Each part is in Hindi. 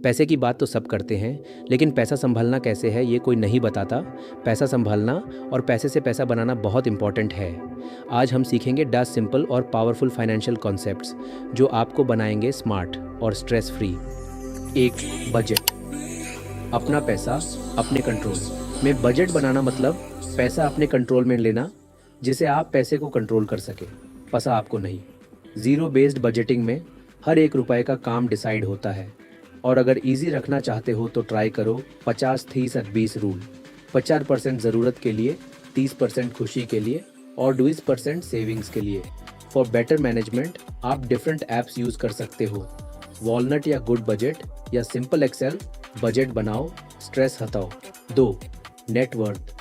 पैसे की बात तो सब करते हैं, लेकिन पैसा संभालना कैसे है ये कोई नहीं बताता। पैसा संभालना और पैसे से पैसा बनाना बहुत इंपॉर्टेंट है। आज हम सीखेंगे 10 सिंपल और पावरफुल फाइनेंशियल कॉन्सेप्ट्स जो आपको बनाएंगे स्मार्ट और स्ट्रेस फ्री। 1. बजट। अपना पैसा अपने कंट्रोल में। बजट बनाना मतलब पैसा अपने कंट्रोल में लेना, जिसे आप पैसे को कंट्रोल कर सके, पैसा आपको नहीं। ज़ीरो बेस्ड बजटिंग में हर एक रुपए का काम डिसाइड होता है। और अगर इजी रखना चाहते हो तो ट्राई करो 50-30-20 रूल। 50% ज़रूरत के लिए, 30% खुशी के लिए और 20% सेविंग्स के लिए। फॉर बेटर मैनेजमेंट आप डिफरेंट ऐप्स यूज़ कर सकते हो। वॉलनट या गुड बजट या सिंपल एक्सेल। बजट बनाओ, स्ट्रेस हटाओ। 2. नेटवर्थ।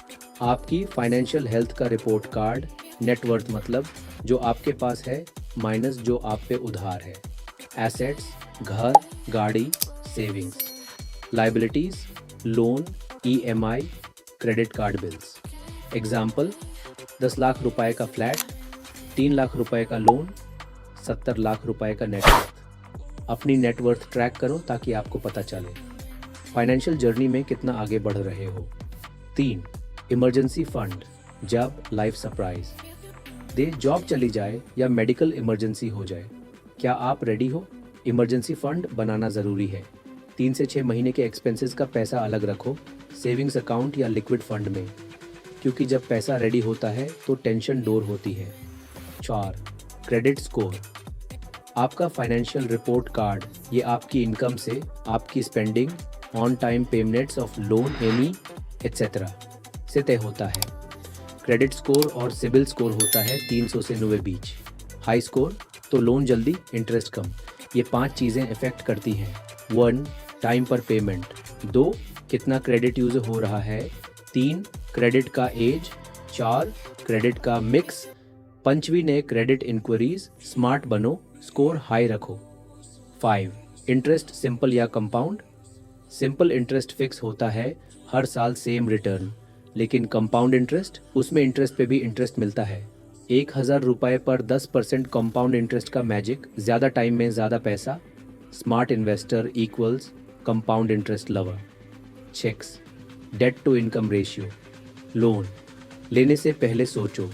आपकी फाइनेंशियल हेल्थ का रिपोर्ट कार्ड। नेटवर्थ मतलब जो आपके पास है माइनस जो आप पे उधार है। एसेट्स, घर, गाड़ी, savings. Liabilities, loan, EMI, credit card bills. Example, 10 lakh रुपए का फ्लैट, 3 लाख रुपए का लोन, 70 लाख रुपए का नेटवर्थ। अपनी नेटवर्थ ट्रैक करो ताकि आपको पता चले फाइनेंशियल जर्नी में कितना आगे बढ़ रहे हो। 3. Emergency fund. जब लाइफ सरप्राइज दे, जॉब चली जाए या मेडिकल इमरजेंसी हो जाए, क्या आप रेडी हो? इमरजेंसी फंड बनाना ज़रूरी है। 3 से 6 महीने के एक्सपेंसेस का पैसा अलग रखो, सेविंग्स अकाउंट या लिक्विड फंड में, क्योंकि जब पैसा रेडी होता है तो टेंशन दूर होती है। 4. Credit score. आपका फाइनेंशियल रिपोर्ट कार्ड, ये आपकी इनकम से आपकी spending, on time payments of loan, EMI etc. से तय होता है। क्रेडिट स्कोर और सिबिल स्कोर होता है 300 से 90 बीच। हाई स्कोर तो लोन जल्दी, इंटरेस्ट कम। ये 5 चीज़ें इफेक्ट करती हैं। 1. टाइम पर पेमेंट। 2. कितना क्रेडिट यूज हो रहा है। 3. क्रेडिट का एज। 4. क्रेडिट का मिक्स। 5वीं ने क्रेडिट इंक्वायरीज। स्मार्ट बनो, स्कोर हाई रखो। 5. इंटरेस्ट सिंपल या कंपाउंड। सिंपल इंटरेस्ट फिक्स होता है, हर साल सेम रिटर्न, लेकिन कंपाउंड इंटरेस्ट, उसमें इंटरेस्ट पे भी इंटरेस्ट मिलता है। 1000 रुपये पर 10% कंपाउंड इंटरेस्ट का मैजिक, ज़्यादा टाइम में ज़्यादा पैसा। Smart investor equals compound interest lover. 6. Debt to income ratio. Loan लेने से पहले सोचो,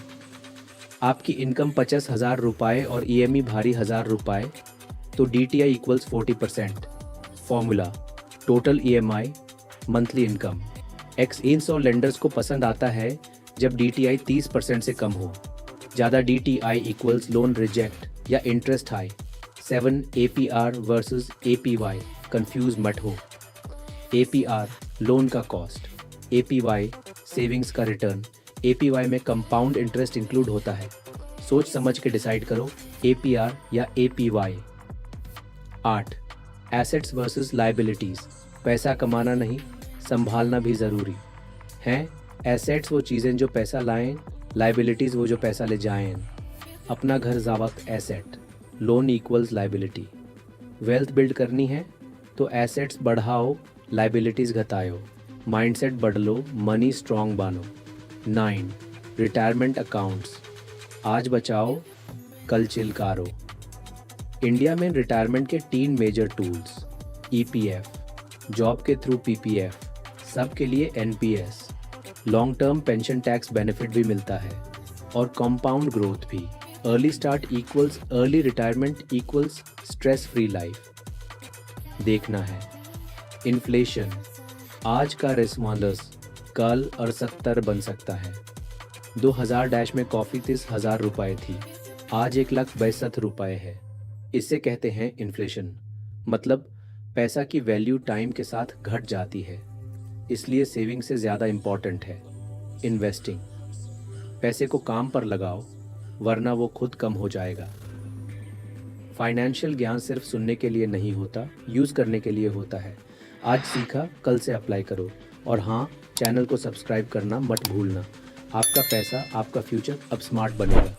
आपकी इनकम 50,000 रुपये और EMI भारी 1000 रुपये, तो DTI equals 40%। Formula, total EMI monthly income x 100। Lenders को पसंद आता है जब DTI 30% से कम हो। ज़्यादा DTI इक्वल्स लोन रिजेक्ट या interest high. 7. APR versus APY, confuse मत हो। APR लोन का कॉस्ट, APY सेविंग्स का रिटर्न। APY में कंपाउंड इंटरेस्ट इंक्लूड होता है। सोच समझ के डिसाइड करो, APR या APY। 8. Assets versus liabilities. पैसा कमाना नहीं, संभालना भी ज़रूरी है। एसेट्स वो चीज़ें जो पैसा लाएं, लाइबिलिटीज़ वो जो पैसा ले जाएं। अपना घर ज़ावक asset, loan equals liability. Wealth build करनी है तो एसेट्स बढ़ाओ, लाइबिलिटीज़ घटाओ। माइंडसेट बदलो, मनी स्ट्रॉन्ग बनो। 9. Retirement accounts. आज बचाओ, कल चिलकारो। इंडिया में रिटायरमेंट के 3 मेजर टूल्स। EPF, जॉब के थ्रू PPF, सबके लिए NPS, long term pension tax benefit भी मिलता है, और कंपाउंड ग्रोथ भी। Early start equals early retirement equals stress free life. देखना है इन्फ्लेशन, आज का रिस्पॉन्डर्स कल 68 बन सकता है। 2000 डैश में कॉफ़ी 30,000 रुपये थी, आज 1,62,000 रुपये है। इसे कहते हैं इन्फ्लेशन, मतलब पैसा की वैल्यू टाइम के साथ घट जाती है। इसलिए सेविंग से ज़्यादा इम्पॉर्टेंट है इन्वेस्टिंग। पैसे को काम पर लगाओ, वरना वो खुद कम हो जाएगा। फाइनेंशियल ज्ञान सिर्फ सुनने के लिए नहीं होता, यूज़ करने के लिए होता है। आज सीखा, कल से अप्लाई करो। और हाँ, चैनल को सब्सक्राइब करना मत भूलना। आपका पैसा, आपका फ्यूचर अब स्मार्ट बनेगा।